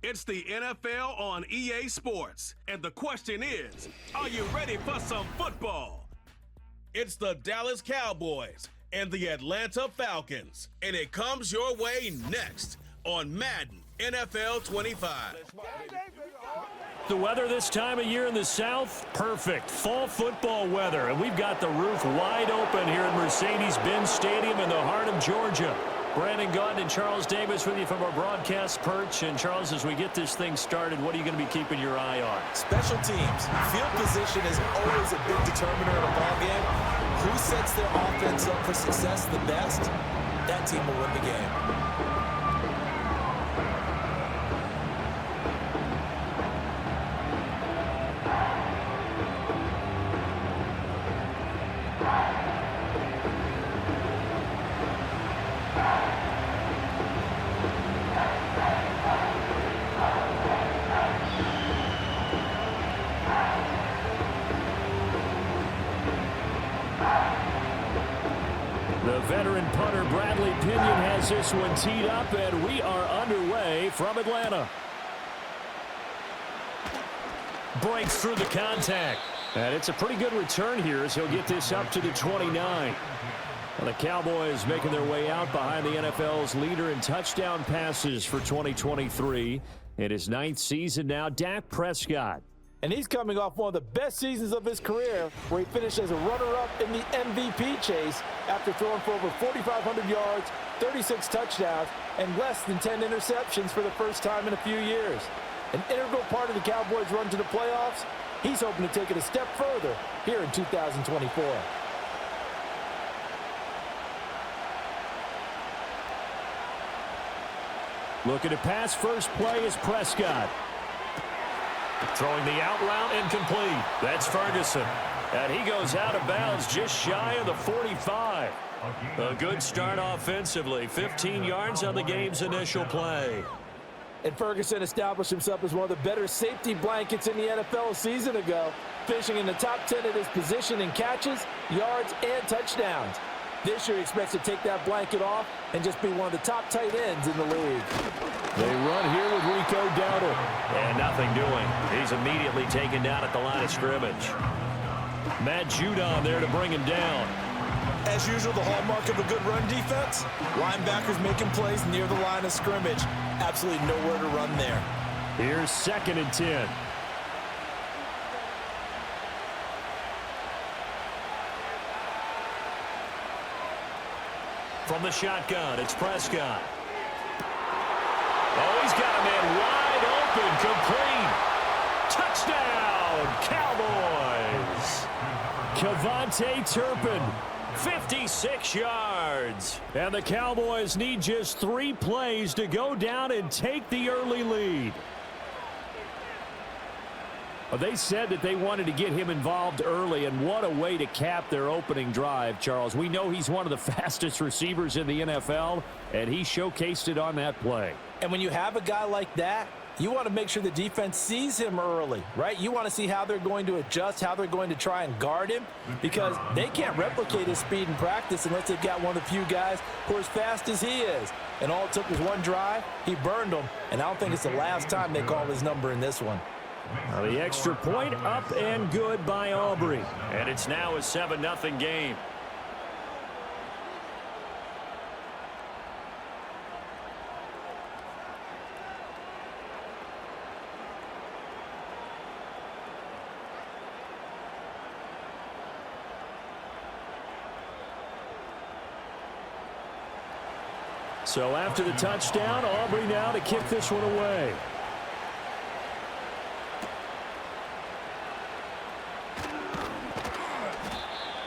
It's the NFL on EA Sports. And the question is, are you ready for some football? It's the Dallas Cowboys and the Atlanta Falcons. And it comes your way next on Madden NFL 25. The weather this time of year in the South, perfect. Fall football weather. And we've got the roof wide open here at Mercedes-Benz Stadium in the heart of Georgia. Brandon Gaudin and Charles Davis with you from our broadcast perch. And, Charles, as we get this thing started, what are you going to be keeping your eye on? Special teams. Field position is always a big determiner in a ball game. Who sets their offense up for success the best, that team will win the game. The veteran punter Bradley Pinion has this one teed up, and we are underway from Atlanta. Breaks through the contact. And it's a pretty good return here as he'll get this up to the 29. And the Cowboys making their way out behind the NFL's leader in touchdown passes for 2023. In his 9th season now, Dak Prescott. And he's coming off one of the best seasons of his career, where he finished as a runner-up in the MVP chase after throwing for over 4,500 yards, 36 touchdowns, and less than 10 interceptions for the first time in a few years. An integral part of the Cowboys' run to the playoffs, he's hoping to take it a step further here in 2024. Looking to pass first play is Prescott. Throwing the out route incomplete. That's Ferguson. And he goes out of bounds just shy of the 45. A good start offensively. 15 yards on the game's initial play. And Ferguson established himself as one of the better safety blankets in the NFL a season ago, finishing in the top 10 at his position in catches, yards, and touchdowns. This year he expects to take that blanket off and just be one of the top tight ends in the league. They run here with Rico Dowdle. And nothing doing. He's immediately taken down at the line of scrimmage. Matt Judon there to bring him down. As usual, the hallmark of a good run defense, linebackers making plays near the line of scrimmage. Absolutely nowhere to run there. Here's 2nd and 10. From the shotgun, it's Prescott. Oh, he's got a man wide open, complete. Touchdown, Cowboys. Kevontae Turpin, 56 yards. And the Cowboys need just 3 plays to go down and take the early lead. They said that they wanted to get him involved early, and what a way to cap their opening drive, Charles. We know he's one of the fastest receivers in the NFL, and he showcased it on that play. And when you have a guy like that, you want to make sure the defense sees him early, right? You want to see how they're going to adjust, how they're going to try and guard him, because they can't replicate his speed in practice unless they've got one of the few guys who are as fast as he is. And all it took was one drive. He burned them, and I don't think it's the last time they call his number in this one. The extra point up and good by Aubrey. And it's now a 7-0 game. So after the touchdown, Aubrey now to kick this one away.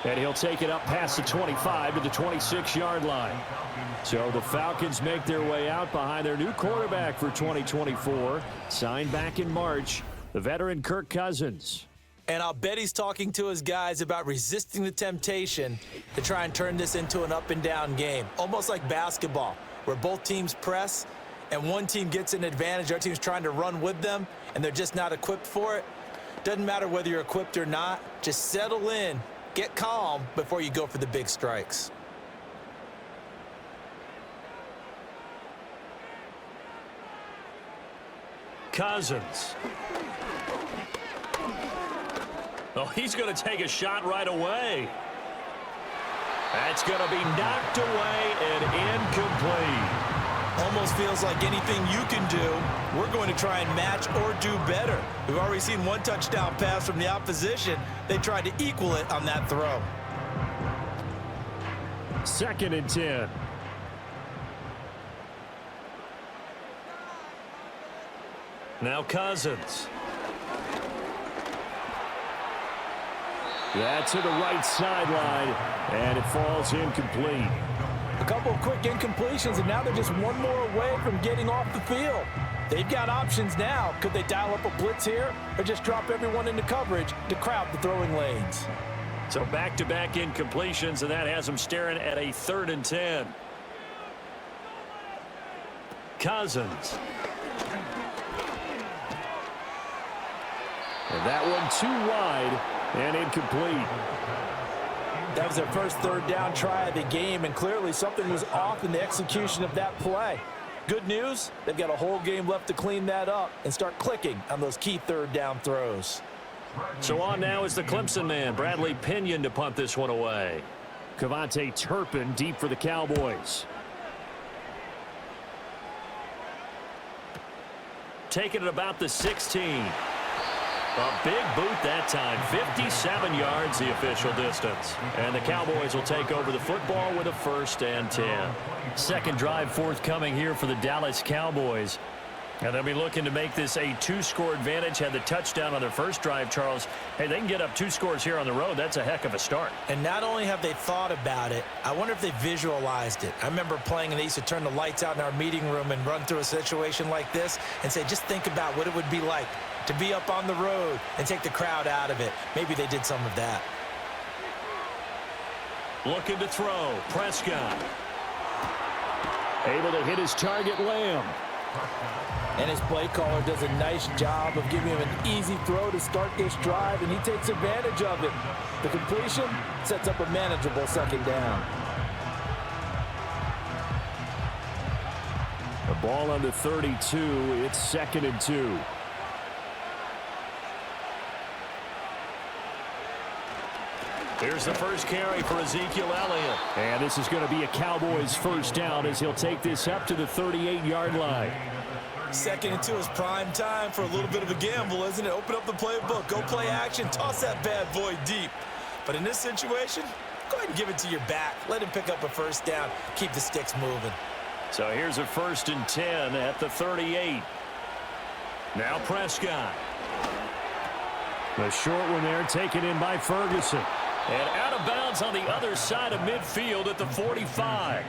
And he'll take it up past the 25 to the 26-yard line. So the Falcons make their way out behind their new quarterback for 2024. Signed back in March, the veteran Kirk Cousins. And I'll bet he's talking to his guys about resisting the temptation to try and turn this into an up-and-down game. Almost like basketball, where both teams press and one team gets an advantage, our team's trying to run with them, and they're just not equipped for it. Doesn't matter whether you're equipped or not. Just settle in. Get calm before you go for the big strikes. Cousins. Oh, he's going to take a shot right away. That's going to be knocked away and incomplete. Almost feels like anything you can do, we're going to try and match or do better. We've already seen one touchdown pass from the opposition. They tried to equal it on that throw. 2nd and 10. Now Cousins. That's to the right sideline, and it falls incomplete. A couple of quick incompletions, and now they're just one more away from getting off the field. They've got options now. Could they dial up a blitz here or just drop everyone into coverage to crowd the throwing lanes? So back-to-back incompletions, and that has them staring at a 3rd and 10. Cousins. And that one too wide and incomplete. That was their first 3rd down try of the game, and clearly something was off in the execution of that play. Good news, they've got a whole game left to clean that up and start clicking on those key 3rd down throws. So on now is the Clemson man, Bradley Pinion, to punt this one away. Kevontae Turpin deep for the Cowboys. Taking it about the 16. A big boot that time. 57 yards the official distance. And the Cowboys will take over the football with a 1st and 10. Second drive forthcoming here for the Dallas Cowboys. And they'll be looking to make this a 2-score advantage. Had the touchdown on their first drive, Charles. Hey, they can get up 2 scores here on the road. That's a heck of a start. And not only have they thought about it, I wonder if they visualized it. I remember playing, and they used to turn the lights out in our meeting room and run through a situation like this and say, just think about what it would be like to be up on the road and take the crowd out of it. Maybe they did some of that. Looking to throw. Prescott. Able to hit his target, Lamb. And his play caller does a nice job of giving him an easy throw to start this drive, and he takes advantage of it. The completion sets up a manageable 2nd down. The ball on the 32. It's 2nd and 2. Here's the first carry for Ezekiel Elliott. And this is going to be a Cowboys 1st down as he'll take this up to the 38-yard line. 2nd and 2 is prime time for a little bit of a gamble, isn't it? Open up the playbook, go play action, toss that bad boy deep. But in this situation, go ahead and give it to your back. Let him pick up a 1st down, keep the sticks moving. So here's a 1st and 10 at the 38. Now Prescott. The short one there taken in by Ferguson. And out of bounds on the other side of midfield at the 45.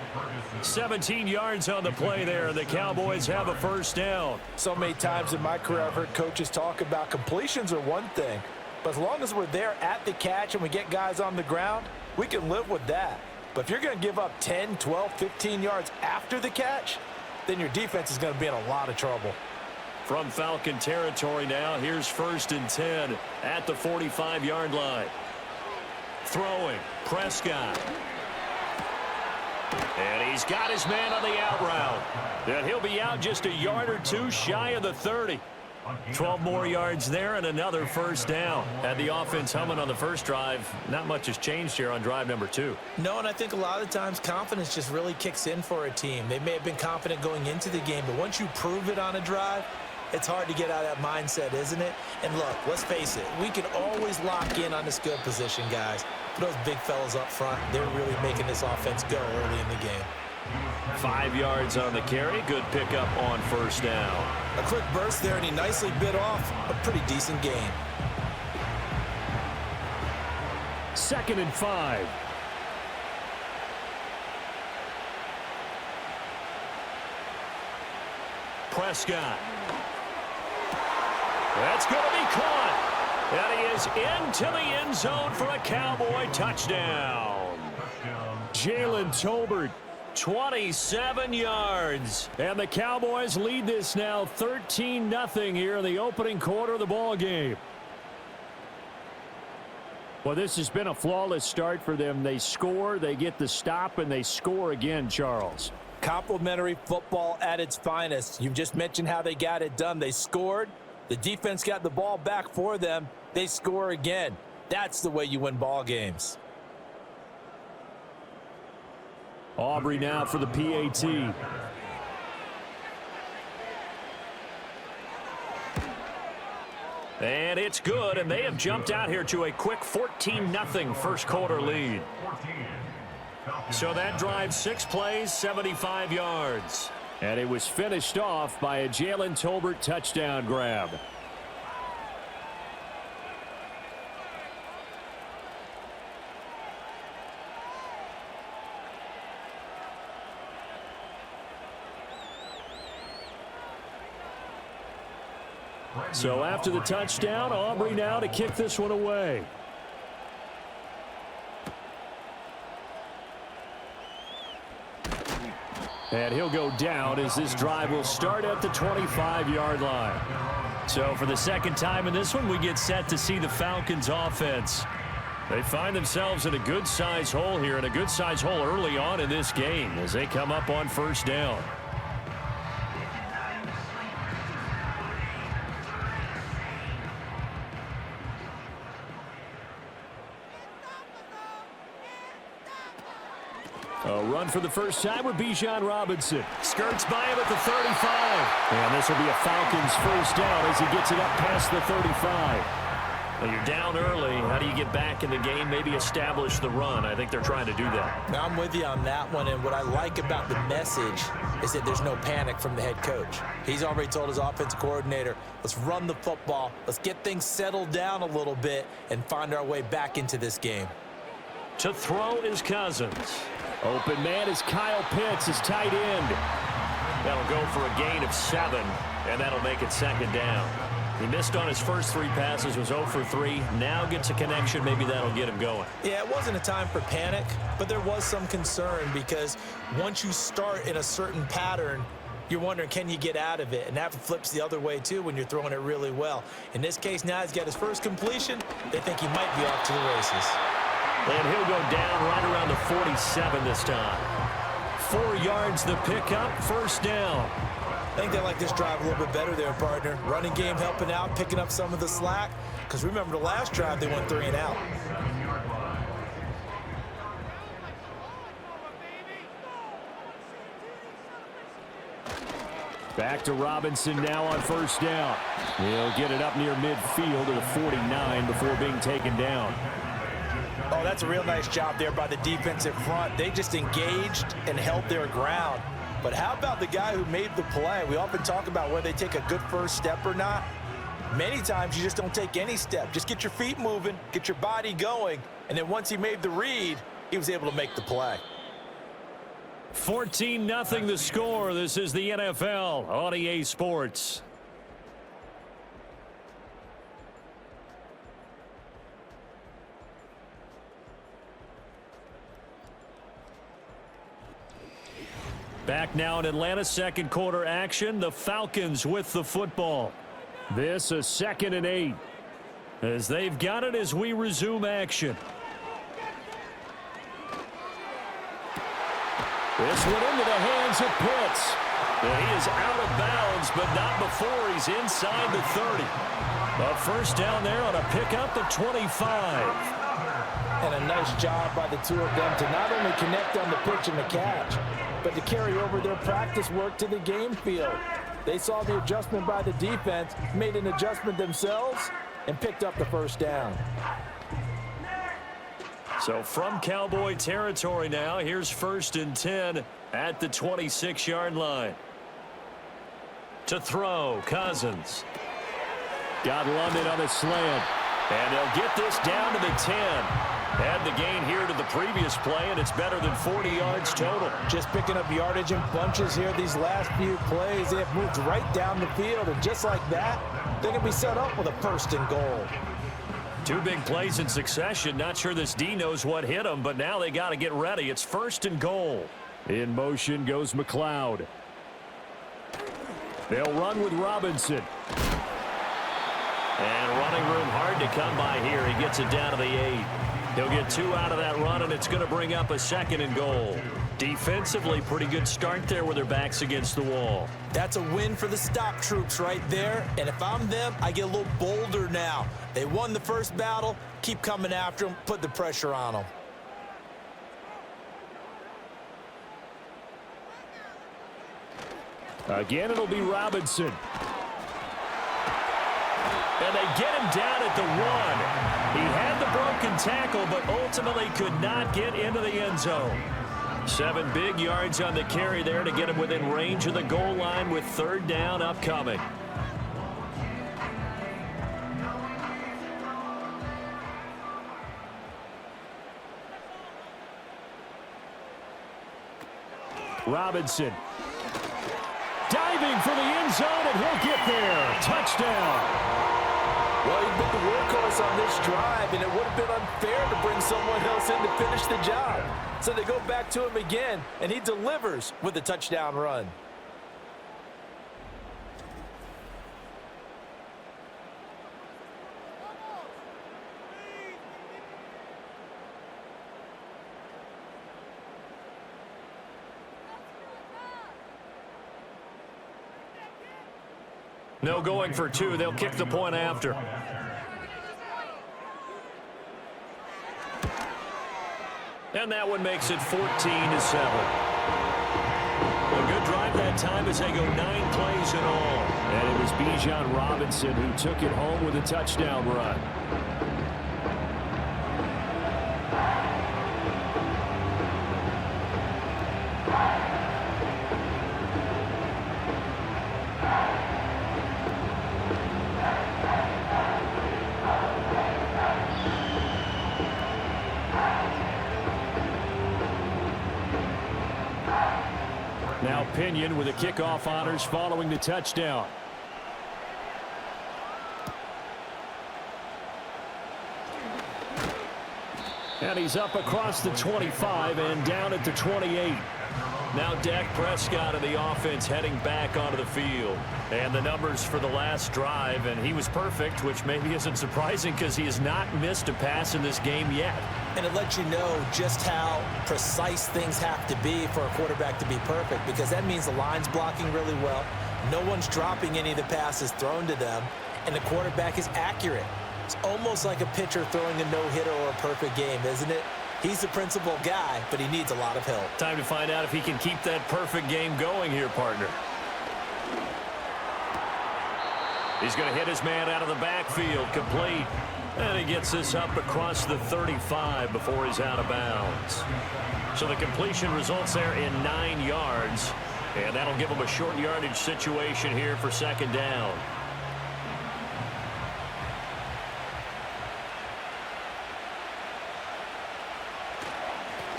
17 yards on the play there, and the Cowboys have a 1st down. So many times in my career I've heard coaches talk about completions are one thing, but as long as we're there at the catch and we get guys on the ground, we can live with that. But if you're going to give up 10, 12, 15 yards after the catch, then your defense is going to be in a lot of trouble. From Falcon territory now, here's 1st and 10 at the 45-yard line. Throwing, Prescott. And he's got his man on the out route. And he'll be out just a yard or two shy of the 30. 12 more yards there and another 1st down. Had the offense humming on the first drive. Not much has changed here on drive number 2. No, and I think a lot of times confidence just really kicks in for a team. They may have been confident going into the game, but once you prove it on a drive, it's hard to get out of that mindset, isn't it? And look, let's face it, we can always lock in on the skill position, guys. But those big fellas up front, they're really making this offense go early in the game. 5 yards on the carry. Good pickup on 1st down. A quick burst there, and he nicely bit off a pretty decent gain. 2nd and 5. Prescott. That's going to be caught. And he is into the end zone for a Cowboy touchdown. Jalen Tolbert, 27 yards. And the Cowboys lead this now 13-0 here in the opening quarter of the ball game. Well, this has been a flawless start for them. They score, they get the stop, and they score again, Charles. Complimentary football at its finest. You've just mentioned how they got it done. They scored. The defense got the ball back for them. They score again. That's the way you win ball games. Aubrey now for the PAT. And it's good, and they have jumped out here to a quick 14-0 first quarter lead. So that drive 6 plays, 75 yards. And it was finished off by a Jalen Tolbert touchdown grab. So after the touchdown, Aubrey now to kick this one away. And he'll go down as this drive will start at the 25-yard line. So for the second time in this one, we get set to see the Falcons offense. They find themselves in a good-sized hole here, and a good-sized hole early on in this game as they come up on first down. A run for the first time with Bijan Robinson. Skirts by him at the 35. And this will be a Falcons first down as he gets it up past the 35. Well, you're down early. How do you get back in the game? Maybe establish the run. I think they're trying to do that. Now, I'm with you on that one, and what I like about the message is that there's no panic from the head coach. He's already told his offensive coordinator, let's run the football, let's get things settled down a little bit and find our way back into this game. To throw is Cousins. Open man is Kyle Pitts, his tight end. That'll go for a gain of 7, and that'll make it second down. He missed on his first 3 passes, was 0 for 3. Now gets a connection. Maybe that'll get him going. Yeah, it wasn't a time for panic, but there was some concern because once you start in a certain pattern, you're wondering, can you get out of it? And that flips the other way, too, when you're throwing it really well. In this case, now he's got his first completion. They think he might be off to the races. And he'll go down right around the 47 this time. 4 yards the pickup, first down. I think they like this drive a little bit better there, partner. Running game helping out, picking up some of the slack. Because remember the last drive, they went 3 and out. Back to Robinson now on first down. He'll get it up near midfield to the 49 before being taken down. Oh, that's a real nice job there by the defensive front. They just engaged and held their ground. But how about the guy who made the play? We often talk about whether they take a good first step or not. Many times you just don't take any step. Just get your feet moving, get your body going, and then once he made the read, he was able to make the play. 14-0 the score. This is the NFL on EA Sports. Back now in Atlanta, second quarter action. The Falcons with the football. This a 2nd and 8. As they've got it as we resume action. This one into the hands of Pitts. And he is out of bounds, but not before he's inside the 30. A first down there on a pickup at 25. And a nice job by the two of them to not only connect on the pitch and the catch, but to carry over their practice work to the game field. They saw the adjustment by the defense, made an adjustment themselves, and picked up the first down. So from Cowboy territory now, here's 1st and 10 at the 26-yard line. To throw, Cousins. Got London on a slant. And they'll get this down to the 10. Had the gain here to the previous play, and it's better than 40 yards total. Just picking up yardage in bunches here these last few plays. They have moved right down the field, and just like that, they're going to be set up with a 1st and goal. 2 big plays in succession. Not sure this D knows what hit them, but now they got to get ready. It's 1st and goal. In motion goes McLeod. They'll run with Robinson. And running room hard to come by here. He gets it down to the 8. He'll get 2 out of that run, and it's going to bring up a 2nd and goal. Defensively, pretty good start there with their backs against the wall. That's a win for the stop troops right there. And if I'm them, I get a little bolder now. They won the first battle. Keep coming after them. Put the pressure on them. Again, it'll be Robinson. And they get him down at the 1. He had the broken tackle, but ultimately could not get into the end zone. 7 big yards on the carry there to get him within range of the goal line with 3rd down upcoming. Robinson. Diving for the end zone, and he'll get there. Touchdown. Well, he's been the workhorse on this drive, and it would have been unfair to bring someone else in to finish the job. So they go back to him again, and he delivers with a touchdown run. No going for 2. They'll kick the point after. And that one makes it 14-7. A good drive that time as they go 9 plays in all. And it was Bijan Robinson who took it home with a touchdown run. Now Pinion with the kickoff honors following the touchdown. And he's up across the 25 and down at the 28. Now Dak Prescott of the offense heading back onto the field. And the numbers for the last drive, and he was perfect, which maybe isn't surprising because he has not missed a pass in this game yet. And it lets you know just how precise things have to be for a quarterback to be perfect, because that means the line's blocking really well. No one's dropping any of the passes thrown to them, and the quarterback is accurate. It's almost like a pitcher throwing a no-hitter or a perfect game, isn't it? He's the principal guy, but he needs a lot of help. Time to find out if he can keep that perfect game going here, partner. He's going to hit his man out of the backfield, complete. And he gets this up across the 35 before he's out of bounds. So the completion results there in 9 yards. And that'll give him a short yardage situation here for 2nd down.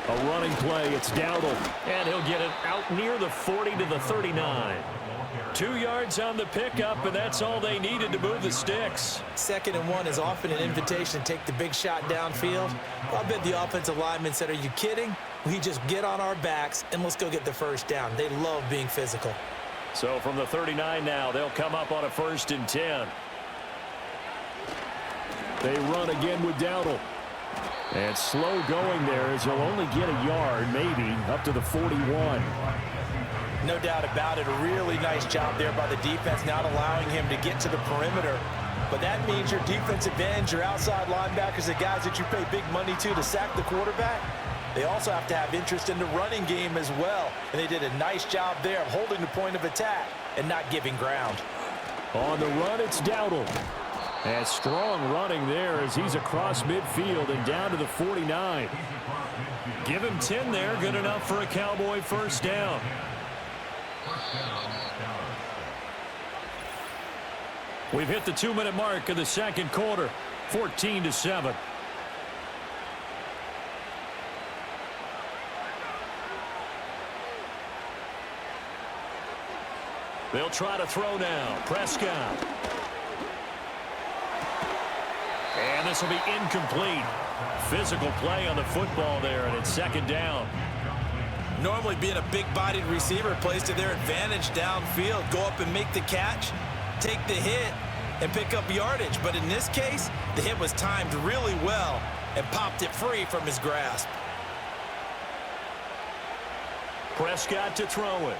A running play, it's Dowdle. And he'll get it out near the 40 to the 39. 2 yards on the pickup, and that's all they needed to move the sticks. 2nd and 1 is often an invitation to take the big shot downfield. I bet the offensive lineman said, are you kidding? We just get on our backs and let's go get the 1st down. They love being physical. So from the 39 now, they'll come up on a 1st and 10. They run again with Dowdle. And slow going there as he'll only get a yard, maybe, up to the 41. No doubt about it. A really nice job there by the defense, not allowing him to get to the perimeter. But that means your defensive ends, your outside linebackers, the guys that you pay big money to sack the quarterback, they also have to have interest in the running game as well. And they did a nice job there of holding the point of attack and not giving ground. On the run, it's Dowdle. And strong running there as he's across midfield and down to the 49. Give him 10 there, good enough for a Cowboy 1st down. We've hit the 2-minute mark of the 2nd quarter, 14-7. They'll try to throw now. Prescott. And this will be incomplete. Physical play on the football there, and it's 2nd down. Normally being a big-bodied receiver plays to their advantage downfield. Go up and make the catch, take the hit, and pick up yardage. But in this case, the hit was timed really well and popped it free from his grasp. Prescott to throw it.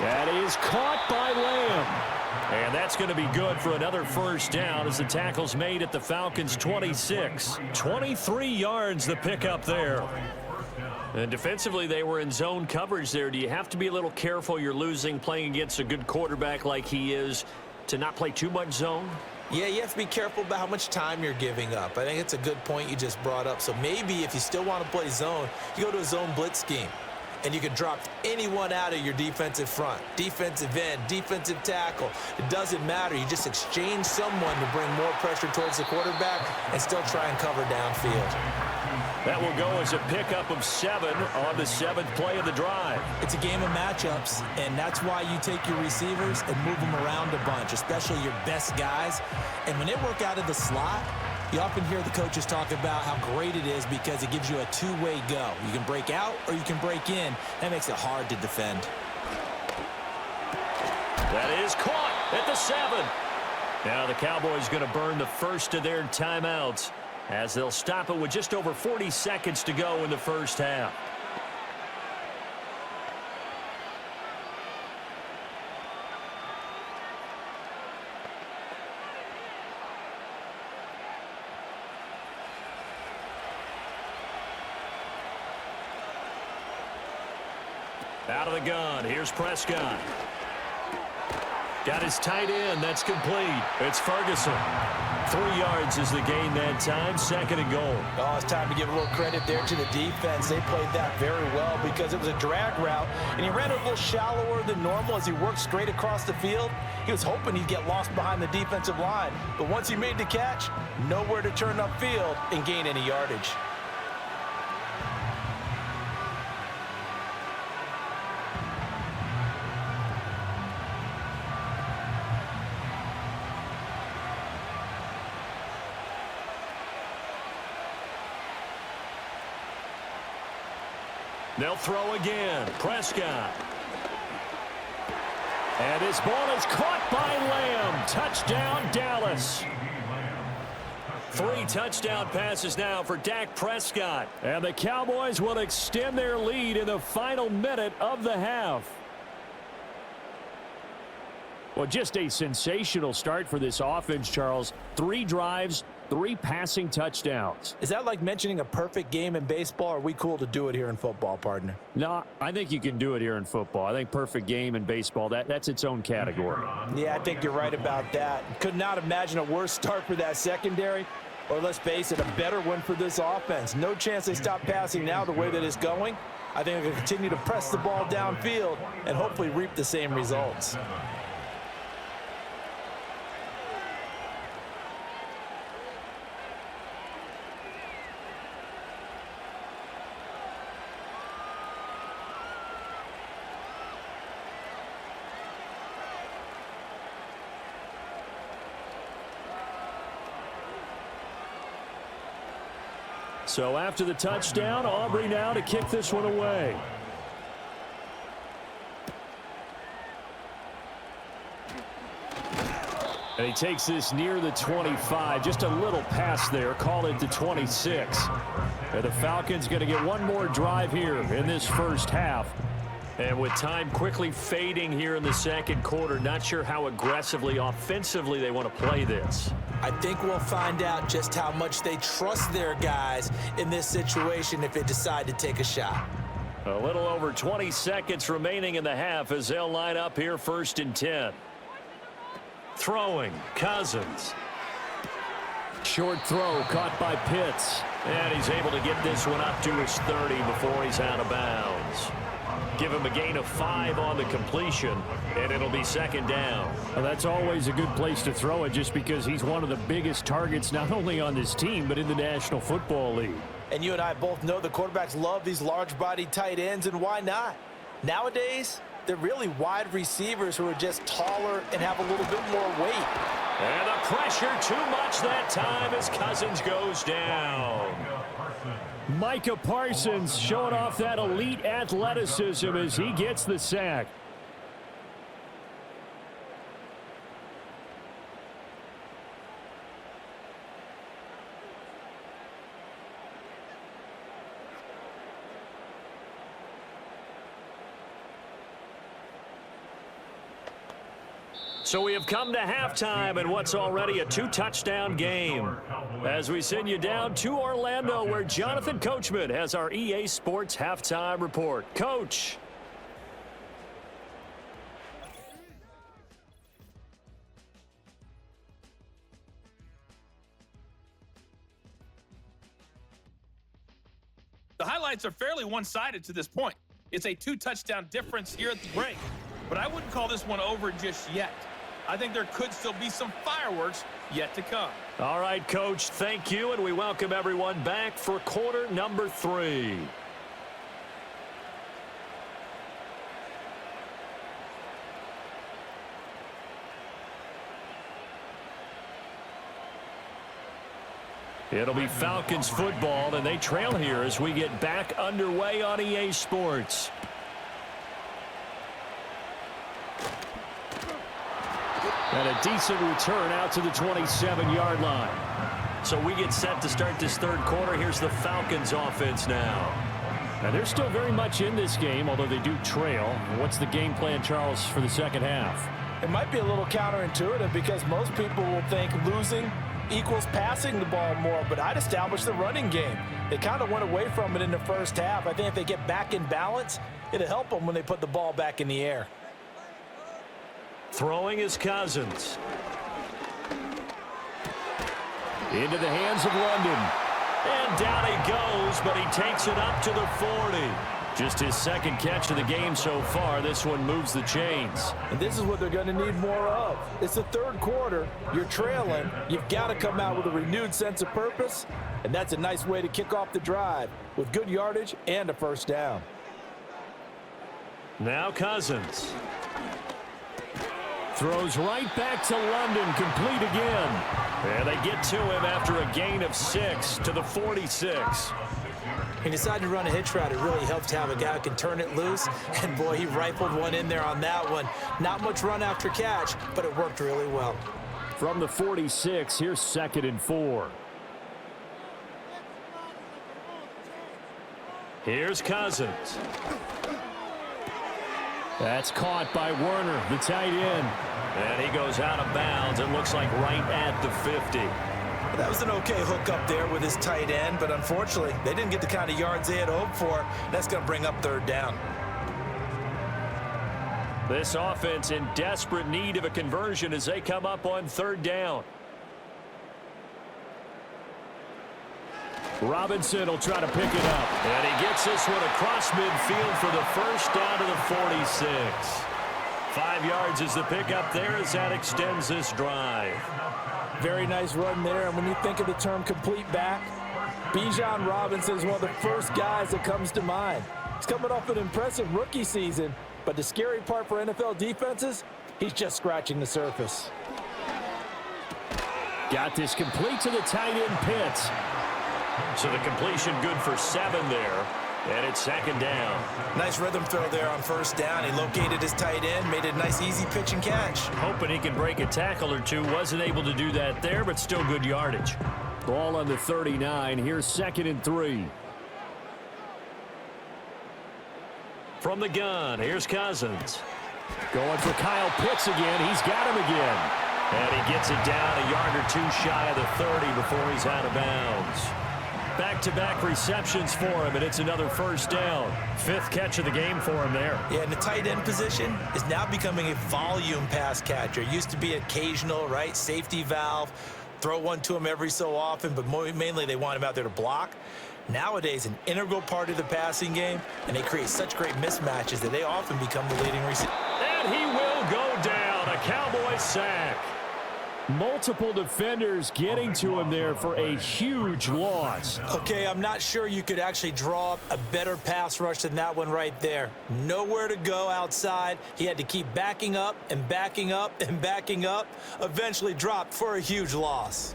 That is caught by Lamb. And that's going to be good for another first down as the tackle's made at the Falcons' 26. 23 yards the pickup there. And defensively, they were in zone coverage there. Do you have to be a little careful? You're losing playing against a good quarterback like he is to not play too much zone? Yeah, you have to be careful about how much time you're giving up. I think it's a good point you just brought up. So maybe if you still want to play zone, you go to a zone blitz scheme. And you can drop anyone out of your defensive front, defensive end, defensive tackle. It doesn't matter. You just exchange someone to bring more pressure towards the quarterback and still try and cover downfield. That will go as a pickup of 7 on the 7th play of the drive. It's a game of matchups, and that's why you take your receivers and move them around a bunch, especially your best guys. And when they work out of the slot, you often hear the coaches talk about how great it is because it gives you a two-way go. You can break out or you can break in. That makes it hard to defend. That is caught at the 7. Now the Cowboys going to burn the first of their timeouts as they'll stop it with just over 40 seconds to go in the first half. Out of the gun, here's Prescott. Got his tight end, that's complete. It's Ferguson. 3 yards is the gain that time, 2nd and goal. Oh, it's time to give a little credit there to the defense. They played that very well because it was a drag route, and he ran it a little shallower than normal as he worked straight across the field. He was hoping he'd get lost behind the defensive line, but once he made the catch, nowhere to turn upfield and gain any yardage. They'll throw again. Prescott. And this ball is caught by Lamb. Touchdown, Dallas. 3 touchdown passes now for Dak Prescott. And the Cowboys will extend their lead in the final minute of the half. Well, just a sensational start for this offense, Charles. 3 drives, 3 passing touchdowns. Is that like mentioning a perfect game in baseball, or are we cool to do it here in football, partner? No, I think you can do it here in football. I think perfect game in baseball, that's its own category. Yeah, I think you're right about that. Could not imagine a worse start for that secondary, or let's face it, a better one for this offense. No chance they stop passing now the way that it's going. I think they'll continue to press the ball downfield and hopefully reap the same results. So after the touchdown, Aubrey now to kick this one away. And he takes this near the 25. Just a little pass there. Call it the 26. And the Falcons going to get one more drive here in this first half. And with time quickly fading here in the second quarter, not sure how aggressively, offensively they want to play this. I think we'll find out just how much they trust their guys in this situation if they decide to take a shot. A little over 20 seconds remaining in the half as they'll line up here 1st and 10. Throwing, Cousins. Short throw caught by Pitts. And he's able to get this one up to his 30 before he's out of bounds. Give him a gain of 5 on the completion, and it'll be 2nd down. Well, that's always a good place to throw it just because he's one of the biggest targets not only on this team but in the National Football League. And you and I both know the quarterbacks love these large-bodied tight ends, and why not? Nowadays, they're really wide receivers who are just taller and have a little bit more weight. And the pressure too much that time as Cousins goes down. Micah Parsons showing off that elite athleticism as he gets the sack. So we have come to halftime in what's already a 2-touchdown game. As we send you down to Orlando, where Jonathan Coachman has our EA Sports halftime report. Coach. The highlights are fairly one-sided to this point. It's a 2-touchdown difference here at the break, but I wouldn't call this one over just yet. I think there could still be some fireworks yet to come. All right, Coach, thank you, and we welcome everyone back for quarter number 3. It'll be Falcons football, and they trail here as we get back underway on EA Sports. And a decent return out to the 27-yard line. So we get set to start this third quarter. Here's the Falcons offense now. Now, they're still very much in this game, although they do trail. What's the game plan, Charles, for the second half? It might be a little counterintuitive because most people will think losing equals passing the ball more, but I'd establish the running game. They kind of went away from it in the first half. I think if they get back in balance, it'll help them when they put the ball back in the air. Throwing is Cousins. Into the hands of London. And down he goes, but he takes it up to the 40. Just his second catch of the game so far. This one moves the chains. And this is what they're going to need more of. It's the third quarter. You're trailing. You've got to come out with a renewed sense of purpose, and that's a nice way to kick off the drive with good yardage and a first down. Now Cousins. Throws right back to London, complete again. And they get to him after a gain of 6 to the 46. He decided to run a hitch route. It really helps to have a guy who can turn it loose. And, boy, he rifled one in there on that one. Not much run after catch, but it worked really well. From the 46, here's 2nd and 4. Here's Cousins. That's caught by Werner, the tight end. And he goes out of bounds. It looks like right at the 50. That was an okay hook up there with his tight end, but unfortunately, they didn't get the kind of yards they had hoped for. That's going to bring up third down. This offense in desperate need of a conversion as they come up on third down. Robinson will try to pick it up. And he gets this one across midfield for the first down to the 46. 5 yards is the pickup there as that extends this drive. Very nice run there, and when you think of the term complete back, Bijan Robinson is one of the first guys that comes to mind. He's coming off an impressive rookie season, but the scary part for NFL defenses, he's just scratching the surface. Got this complete to the tight end Pitts. So the completion good for 7 there. And it's 2nd down. Nice rhythm throw there on first down. He located his tight end, made it a nice easy pitch and catch. Hoping he can break a tackle or two. Wasn't able to do that there, but still good yardage. Ball on the 39. Here's 2nd and 3. From the gun, here's Cousins. Going for Kyle Pitts again. He's got him again. And he gets it down a yard or two shy of the 30 before he's out of bounds. Back-to-back receptions for him, and it's another first down. 5th catch of the game for him there. Yeah, and the tight end position is now becoming a volume pass catcher. Used to be occasional, right? Safety valve. Throw one to him every so often, but mainly they want him out there to block. Nowadays, an integral part of the passing game, and they create such great mismatches that they often become the leading receiver. And he will go down. A Cowboys sack. Multiple defenders getting to him there for a huge loss. Okay, I'm not sure you could actually draw up a better pass rush than that one right there. Nowhere to go outside. He had to keep backing up and backing up and backing up. Eventually dropped for a huge loss.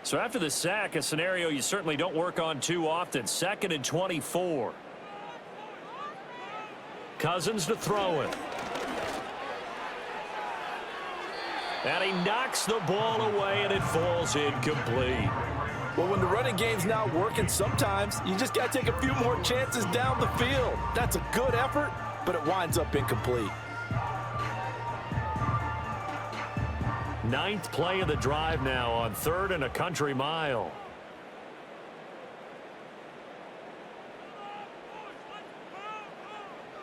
So after the sack, a scenario you certainly don't work on too often. 2nd and 24. Cousins to throw it. And he knocks the ball away, and it falls incomplete. Well, when the running game's not working, sometimes you just got to take a few more chances down the field. That's a good effort, but it winds up incomplete. Ninth play of the drive now on 3rd and a country mile.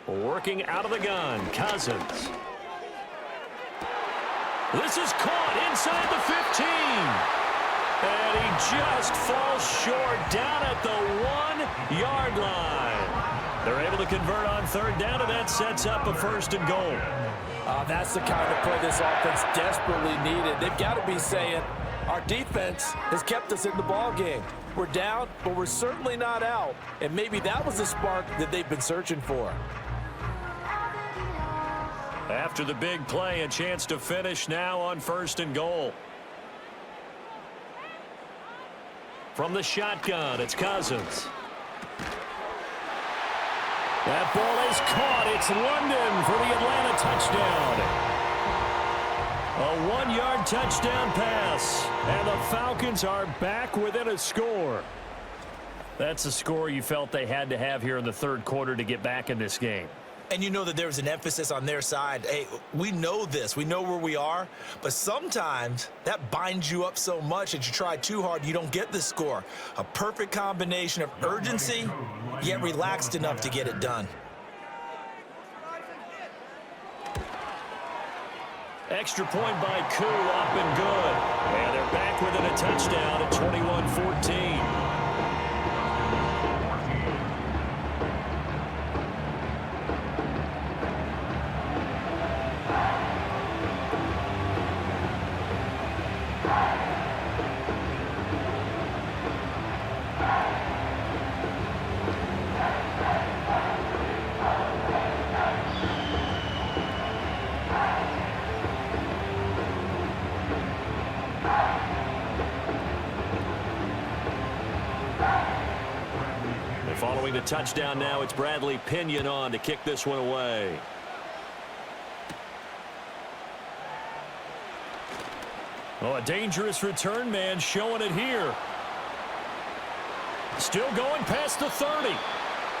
Working out of the gun, Cousins. This is caught inside the 15. And he just falls short down at the 1-yard line. They're able to convert on 3rd down, and that sets up a 1st and goal. That's the kind of play this offense desperately needed. They've got to be saying, our defense has kept us in the ball game. We're down, but we're certainly not out. And maybe that was the spark that they've been searching for. After the big play, a chance to finish now on 1st and goal. From the shotgun, it's Cousins. That ball is caught. It's London for the Atlanta touchdown. A 1-yard touchdown pass. And the Falcons are back within a score. That's a score you felt they had to have here in the 3rd quarter to get back in this game. And you know that there's an emphasis on their side. Hey, we know this. We know where we are. But sometimes that binds you up so much that you try too hard, you don't get the score. A perfect combination of urgency, yet relaxed enough to get it done. Extra point by Koo, up and good. And they're back within a touchdown at 21-14. Following the touchdown now, it's Bradley Pinion on to kick this one away. Oh, a dangerous return man showing it here. Still going past the 30.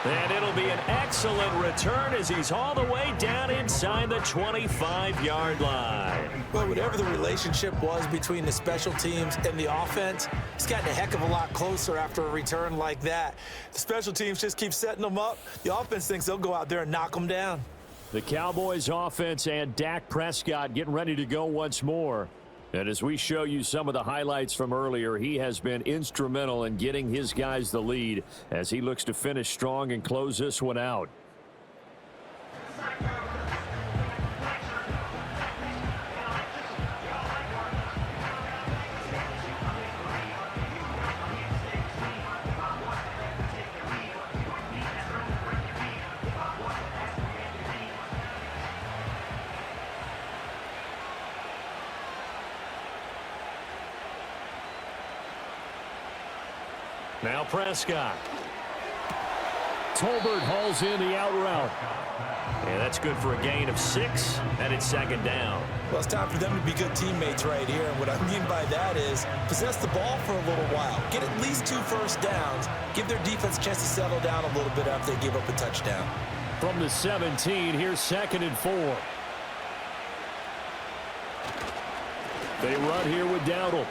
And it'll be an excellent return as he's all the way down inside the 25-yard line. Well, whatever the relationship was between the special teams and the offense, it's gotten a heck of a lot closer after a return like that. The special teams just keep setting them up. The offense thinks they'll go out there and knock them down. The Cowboys offense and Dak Prescott getting ready to go once more. And as we show you some of the highlights from earlier, he has been instrumental in getting his guys the lead as he looks to finish strong and close this one out. Now Prescott. Tolbert hauls in the out route. And that's good for a gain of 6, and it's 2nd down. Well, it's time for them to be good teammates right here. And what I mean by that is possess the ball for a little while. Get at least 2 first downs. Give their defense a chance to settle down a little bit after they give up a touchdown. From the 17, here's 2nd and 4. They run here with Dowdle.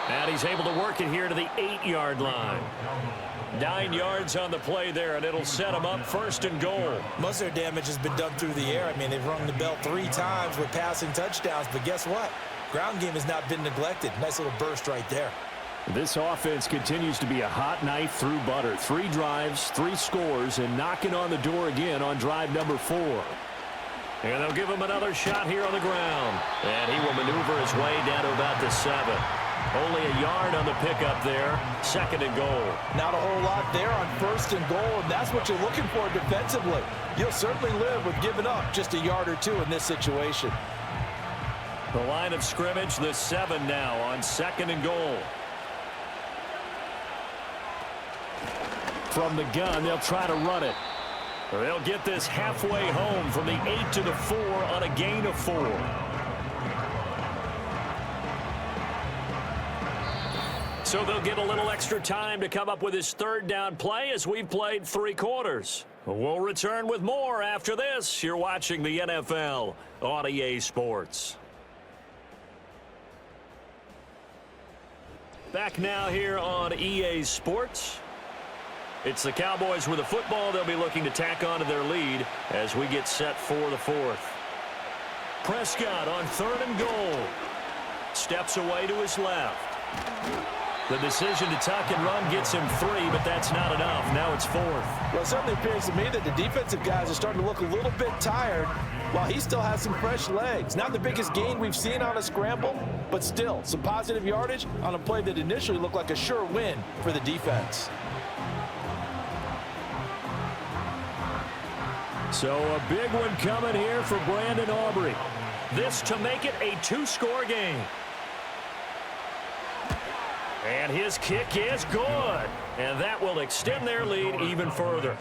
And he's able to work it here to the 8-yard line. 9 yards on the play there, and it'll set him up 1st and goal. Most of their damage has been done through the air. I mean, they've rung the bell 3 times with passing touchdowns, but guess what? Ground game has not been neglected. Nice little burst right there. This offense continues to be a hot knife through butter. 3 drives, 3 scores, and knocking on the door again on drive number 4. And they'll give him another shot here on the ground. And he will maneuver his way down to about the 7. Only a yard on the pickup there. 2nd and goal. Not a whole lot there on 1st and goal, and that's what you're looking for defensively. You'll certainly live with giving up just a yard or 2 in this situation. The line of scrimmage, the 7 now on 2nd and goal. From the gun, they'll try to run it. They'll get this halfway home from the 8 to the 4 on a gain of 4. So they'll get a little extra time to come up with his third down play as we've played 3 quarters. We'll return with more after this. You're watching the NFL on EA Sports. Back now here on EA Sports. It's the Cowboys with the football. They'll be looking to tack on to their lead as we get set for the 4th. Prescott on 3rd and goal. Steps away to his left. The decision to tuck and run gets him 3, but that's not enough. Now it's 4th. Well, it certainly appears to me that the defensive guys are starting to look a little bit tired while he still has some fresh legs. Not the biggest gain we've seen on a scramble, but still some positive yardage on a play that initially looked like a sure win for the defense. So a big one coming here for Brandon Aubrey. This to make it a 2-score game. And his kick is good. And that will extend their lead even further.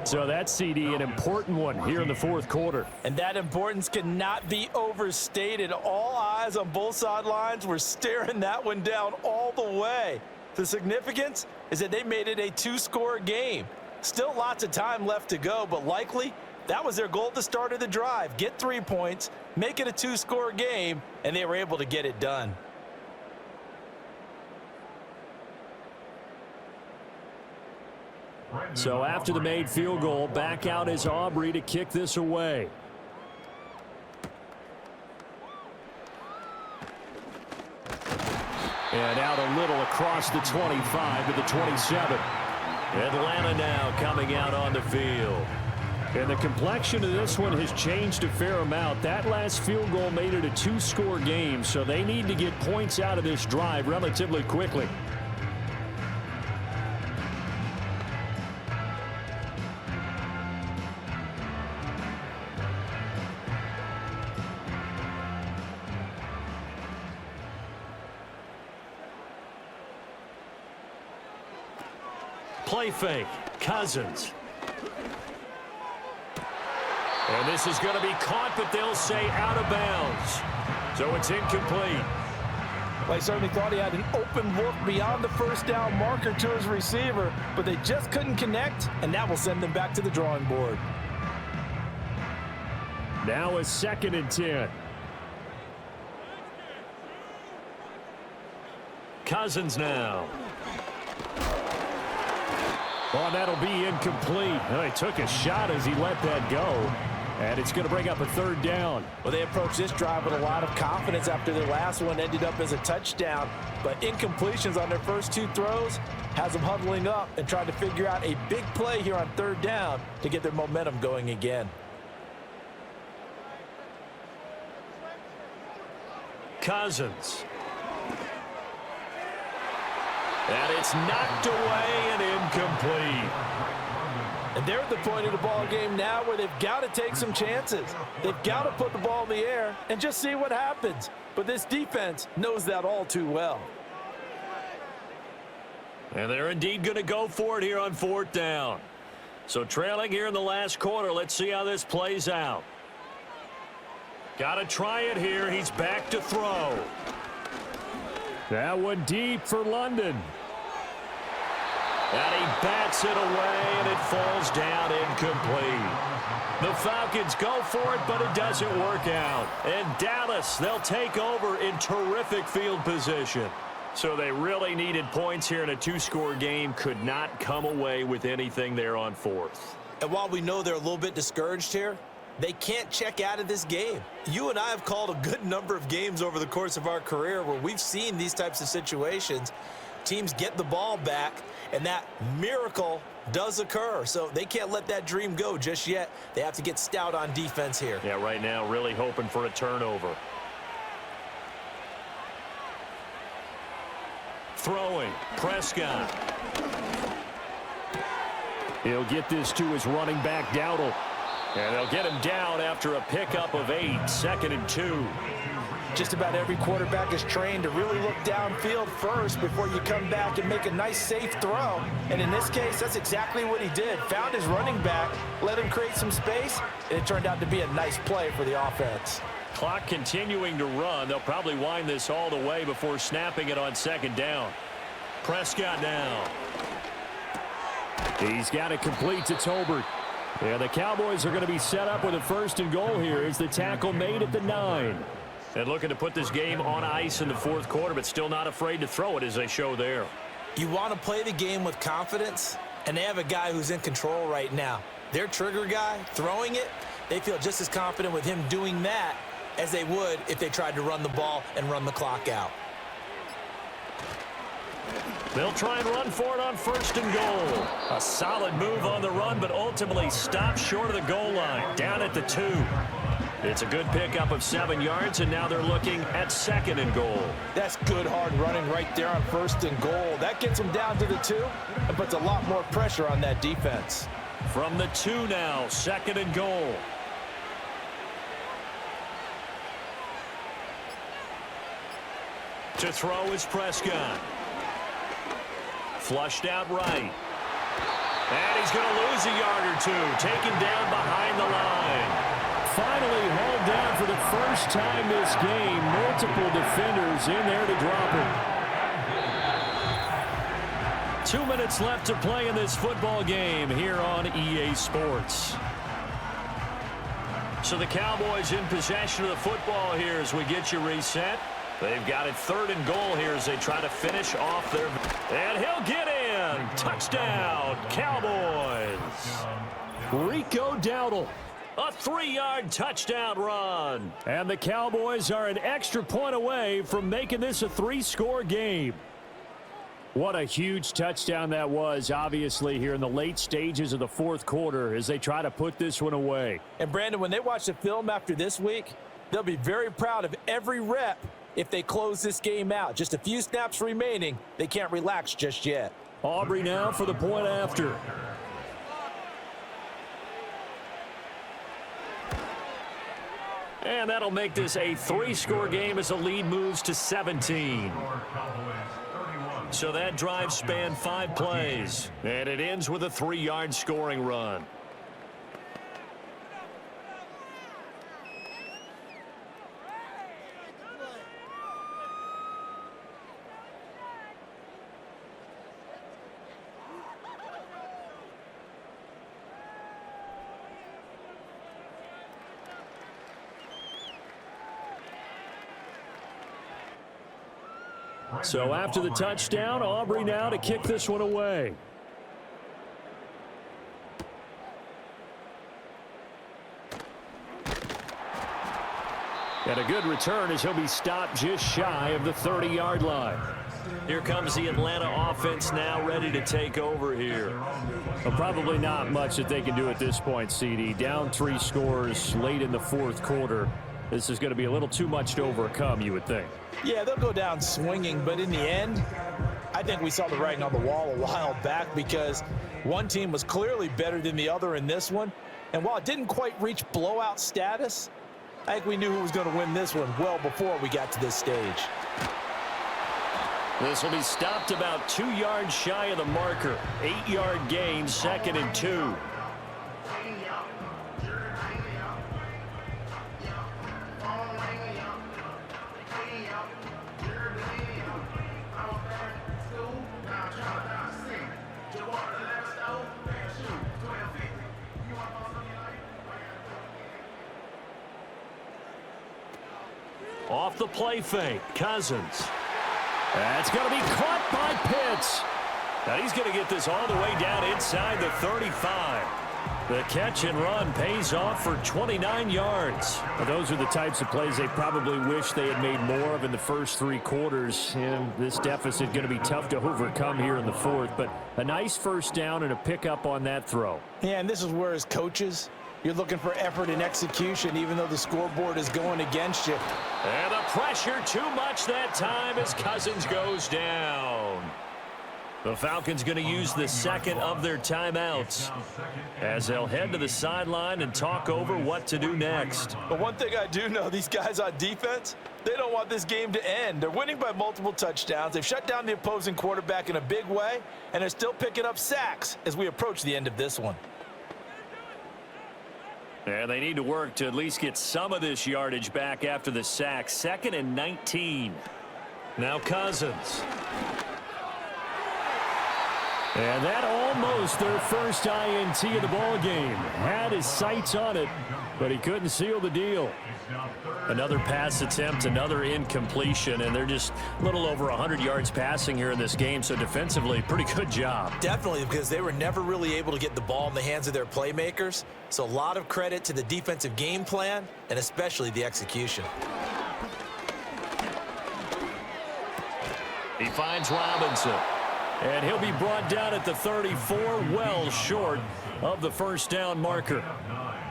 So that's, CD, an important one here in the 4th quarter. And that importance cannot be overstated. All eyes on both sidelines were staring that one down all the way. The significance is that they made it a 2-score game. Still lots of time left to go, but likely that was their goal at the start of the drive. Get 3 points, make it a 2-score game, and they were able to get it done. So after the made field goal, back out is Aubrey to kick this away. And out a little across the 25 to the 27. Atlanta now coming out on the field. And the complexion of this one has changed a fair amount. That last field goal made it a 2-score game, so they need to get points out of this drive relatively quickly. Play fake. Cousins. And this is going to be caught, but they'll say out of bounds. So it's incomplete. Well, he certainly thought he had an open look beyond the first down marker to his receiver, but they just couldn't connect, and that will send them back to the drawing board. Now a 2nd and 10. Cousins now. Oh, that'll be incomplete. Oh, he took a shot as he let that go. And it's going to bring up a 3rd down. Well, they approached this drive with a lot of confidence after their last one ended up as a touchdown. But incompletions on their first 2 throws has them huddling up and trying to figure out a big play here on 3rd down to get their momentum going again. Cousins. And it's knocked away and incomplete. And they're at the point of the ball game now where they've got to take some chances. They've got to put the ball in the air and just see what happens. But this defense knows that all too well. And they're indeed going to go for it here on 4th down. So trailing here in the last quarter, let's see how this plays out. Got to try it here. He's back to throw. That one deep for London. And he bats it away, and it falls down incomplete. The Falcons go for it, but it doesn't work out. And Dallas, they'll take over in terrific field position. So they really needed points here in a 2-score game. Could not come away with anything there on 4th. And while we know they're a little bit discouraged here, they can't check out of this game. You and I have called a good number of games over the course of our career where we've seen these types of situations. Teams get the ball back, and that miracle does occur. So they can't let that dream go just yet. They have to get stout on defense here. Yeah, right now really hoping for a turnover. Throwing, Prescott. He'll get this to his running back, Dowdle. And they'll get him down after a pickup of 8, 2nd and 2. Just about every quarterback is trained to really look downfield first before you come back and make a nice, safe throw. And in this case, that's exactly what he did. Found his running back, let him create some space, and it turned out to be a nice play for the offense. Clock continuing to run. They'll probably wind this all the way before snapping it on 2nd down. Prescott now. He's got it complete to Tolbert. Yeah, the Cowboys are going to be set up with a 1st and goal here as the tackle made at the 9. And looking to put this game on ice in the 4th quarter, but still not afraid to throw it as they show there. You want to play the game with confidence, and they have a guy who's in control right now. Their trigger guy, throwing it, they feel just as confident with him doing that as they would if they tried to run the ball and run the clock out. They'll try and run for it on 1st and goal. A solid move on the run, but ultimately stopped short of the goal line, down at the 2. It's a good pickup of 7 yards, and now they're looking at 2nd and goal. That's good hard running right there on 1st and goal. That gets them down to the 2 and puts a lot more pressure on that defense. From the 2 now, 2nd and goal. To throw is Prescott. Flushed out right. And he's going to lose a yard or 2. Taken down behind the line. Finally hauled down for the first time this game. Multiple defenders in there to drop him. 2 minutes left to play in this football game here on EA Sports. So the Cowboys in possession of the football here as we get you reset. They've got it 3rd and goal here as they try to finish off their... And he'll get in. Touchdown, Cowboys. Rico Dowdle. A 3-yard touchdown run. And the Cowboys are an extra point away from making this a 3-score game. What a huge touchdown that was, obviously, here in the late stages of the 4th quarter as they try to put this one away. And, Brandon, when they watch the film after this week, they'll be very proud of every rep if they close this game out. Just a few snaps remaining. They can't relax just yet. Aubrey now for the point after. And that'll make this a 3-score game as the lead moves to 17. So that drive spanned 5 plays. And it ends with a 3-yard scoring run. So after the touchdown, Aubrey now to kick this one away. And a good return as he'll be stopped just shy of the 30-yard line. Here comes the Atlanta offense now ready to take over here. Well, probably not much that they can do at this point, CD. Down 3 scores late in the 4th quarter. This is going to be a little too much to overcome, you would think. Yeah, they'll go down swinging, but in the end, I think we saw the writing on the wall a while back because one team was clearly better than the other in this one. And while it didn't quite reach blowout status, I think we knew who was going to win this one well before we got to this stage. This will be stopped about 2 yards shy of the marker. 8-yard gain, 2nd and 2. Off the play fake, Cousins. That's going to be caught by Pitts. Now he's going to get this all the way down inside the 35. The catch and run pays off for 29 yards. Well, those are the types of plays they probably wish they had made more of in the first 3 quarters. And this deficit going to be tough to overcome here in the 4th. But a nice first down and a pickup on that throw. Yeah, and this is where as coaches, you're looking for effort and execution, even though the scoreboard is going against you. And the pressure too much that time as Cousins goes down. The Falcons going to use the 2nd of their timeouts as they'll head to the sideline and talk over what to do next. But one thing I do know, these guys on defense, they don't want this game to end. They're winning by multiple touchdowns. They've shut down the opposing quarterback in a big way, and they're still picking up sacks as we approach the end of this one. And they need to work to at least get some of this yardage back after the sack. 2nd and 19. Now Cousins. And that almost their first INT of the ball game. Had his sights on it, but he couldn't seal the deal. Another pass attempt, another incompletion, and they're just a little over 100 yards passing here in this game, so defensively, pretty good job. Definitely, because they were never really able to get the ball in the hands of their playmakers. So a lot of credit to the defensive game plan and especially the execution. He finds Robinson. And he'll be brought down at the 34, well short of the first down marker.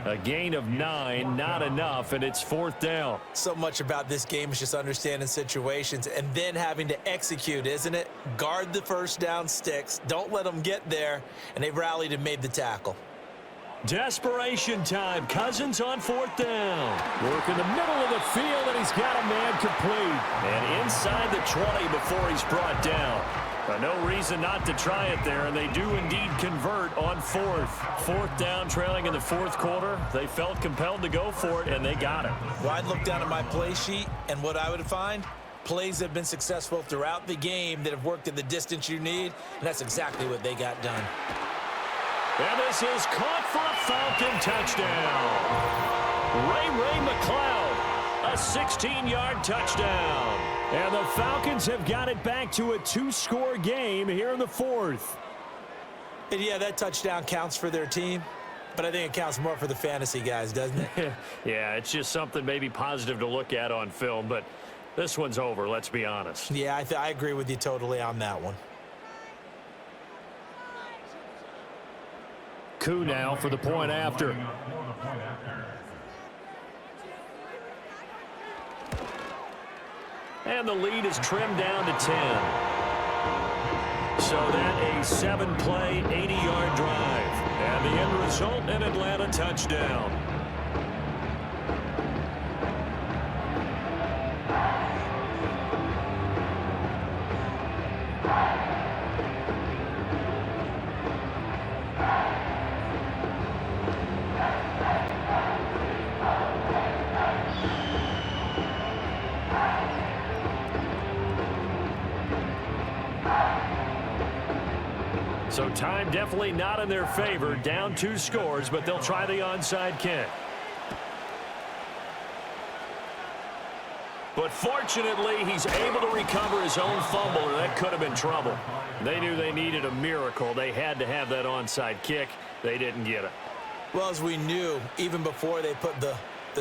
A gain of 9, not enough, and it's 4th down. So much about this game is just understanding situations and then having to execute, isn't it? Guard the first down sticks. Don't let them get there. And they rallied and made the tackle. Desperation time. Cousins on 4th down. Work in the middle of the field, and he's got a man complete. And inside the 20 before he's brought down. No reason not to try it there, and they do indeed convert on 4th. 4th down, trailing in the 4th quarter. They felt compelled to go for it, and they got it. Well, I'd look down at my play sheet, and what I would find, plays that have been successful throughout the game that have worked at the distance you need, and that's exactly what they got done. And this is caught for a Falcon touchdown. Ray McLeod, a 16-yard touchdown. And the Falcons have got it back to a 2-score game here in the 4th. And yeah, that touchdown counts for their team, but I think it counts more for the fantasy guys, doesn't it? Yeah, it's just something maybe positive to look at on film, but this one's over, let's be honest. Yeah, I agree with you totally on that one. Coup now for the point after. And the lead is trimmed down to 10. So that a 7-play, 80-yard drive. And the end result, an Atlanta touchdown. So time definitely not in their favor. Down 2 scores, but they'll try the onside kick. But fortunately, he's able to recover his own fumble, or that could have been trouble. They knew they needed a miracle. They had to have that onside kick. They didn't get it. Well, as we knew, even before they put the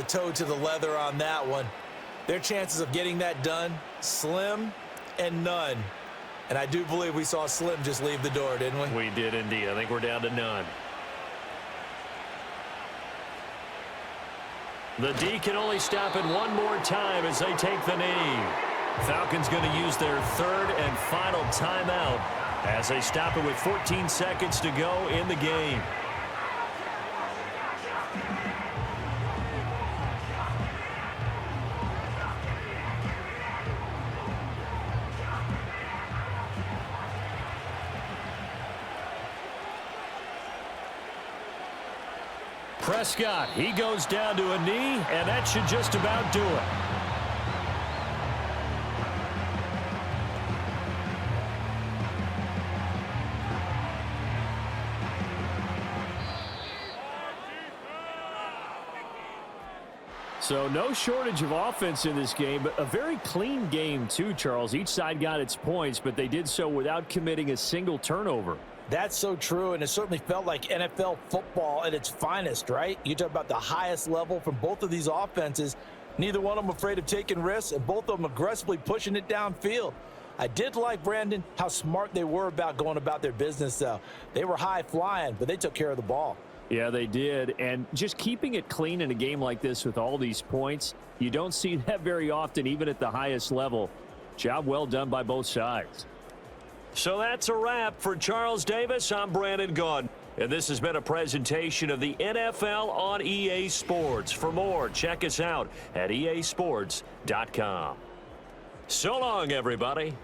toe to the leather on that one, their chances of getting that done, slim and none. And I do believe we saw Slim just leave the door, didn't we? We did indeed. I think we're down to none. The D can only stop it one more time as they take the knee. Falcons going to use their 3rd and final timeout as they stop it with 14 seconds to go in the game. Prescott, he goes down to a knee, and that should just about do it. So no shortage of offense in this game, but a very clean game too, Charles. Each side got its points, but they did so without committing a single turnover. That's so true, and it certainly felt like NFL football at its finest, right? You talk about the highest level from both of these offenses. Neither one of them afraid of taking risks, and both of them aggressively pushing it downfield. I did like, Brandon, how smart they were about going about their business, though. They were high flying, but they took care of the ball. Yeah, they did, and just keeping it clean in a game like this with all these points, you don't see that very often, even at the highest level. Job well done by both sides. So that's a wrap for Charles Davis. I'm Brandon Gaudin. And this has been a presentation of the NFL on EA Sports. For more, check us out at easports.com. So long, everybody.